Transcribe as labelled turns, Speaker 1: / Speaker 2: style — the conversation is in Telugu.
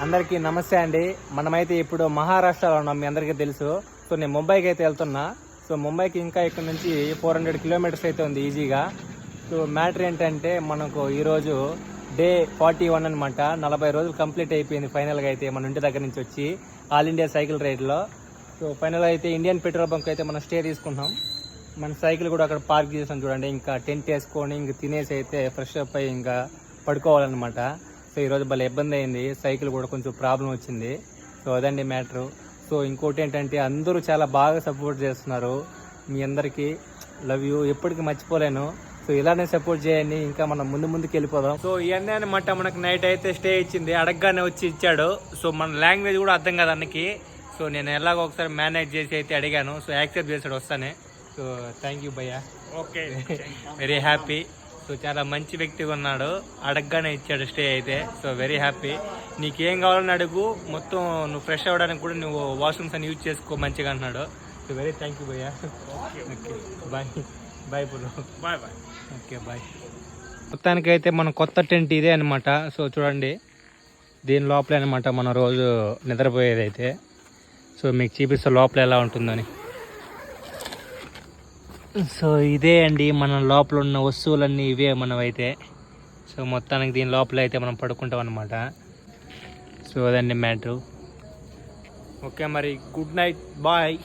Speaker 1: అందరికీ నమస్తే అండి. మనమైతే ఇప్పుడు మహారాష్ట్రలో ఉన్నాం, మీ అందరికీ తెలుసు. సో నేను ముంబైకి అయితే వెళ్తున్నా. సో ముంబైకి ఇంకా ఇక్కడ నుంచి 400 కిలోమీటర్స్ అయితే ఉంది ఈజీగా. సో మ్యాటర్ ఏంటంటే మనకు ఈరోజు డే 41 అనమాట. 40 రోజులు కంప్లీట్ అయిపోయింది ఫైనల్గా అయితే మన ఇంటి దగ్గర నుంచి వచ్చి ఆల్ ఇండియా సైకిల్ రైడ్లో. సో ఫైనల్గా అయితే ఇండియన్ పెట్రోల్ బంక్ అయితే మనం స్టే తీసుకుంటాం. మన సైకిల్ కూడా అక్కడ పార్క్ చేసాం చూడండి. ఇంకా టెంట్ వేసుకొని ఇంక తినేసి అయితే ఫ్రెష్ అప్ అయ్యి ఇంకా పడుకోవాలన్నమాట. సో ఈరోజు భలే ఇబ్బంది అయింది, సైకిల్ కూడా కొంచెం ప్రాబ్లం వచ్చింది. సో అదండి మ్యాటరు. సో ఇంకోటి ఏంటంటే అందరూ చాలా బాగా సపోర్ట్ చేస్తున్నారు. మీ అందరికీ లవ్ యూ, ఎప్పటికీ మర్చిపోలేను. సో ఇలానే సపోర్ట్ చేయండి, ఇంకా మనం ముందుకు వెళ్ళిపోదాం. సో ఇవన్నీ అనమాట మనకు నైట్ అయితే స్టే ఇచ్చింది, అడగగానే వచ్చి ఇచ్చాడు. సో మన లాంగ్వేజ్ కూడా అర్థం కాదు అన్నకి. సో నేను ఎలాగో ఒకసారి మేనేజ్ చేసి అయితే అడిగాను. సో యాక్సెప్ట్ చేశాడు వస్తానే. సో థ్యాంక్ యూ భయ్యా. Okay, very happy. సో చాలా మంచి వ్యక్తిగా ఉన్నాడు, అడగగానే ఇచ్చాడు స్టే అయితే. So very happy. నీకేం కావాలని అడుగు, మొత్తం నువ్వు ఫ్రెష్ అవ్వడానికి కూడా నువ్వు వాష్రూమ్స్ అని యూజ్ చేసుకో మంచిగా అన్నాడు. సో వెరీ థ్యాంక్ యూ భయ్యా. ఓకే బాయ్ బాయ్ పులు, బాయ్ బాయ్. Okay bye. మొత్తానికైతే మన కొత్త టెంట్ ఇదే అనమాట. సో చూడండి, దీని లోపలే అనమాట మనం రోజు నిద్రపోయేది అయితే. సో మీకు చూపిస్తే లోపల ఎలా ఉంటుందని. సో ఇదే అండి మన లోపల ఉన్న వస్తువులన్నీ ఇవే మనమైతే. సో మొత్తానికి దీని లోపల అయితే మనం పడుకుంటాం అనమాట. సో అదండి మ్యాటర్. ఓకే మరి, గుడ్ నైట్, బాయ్.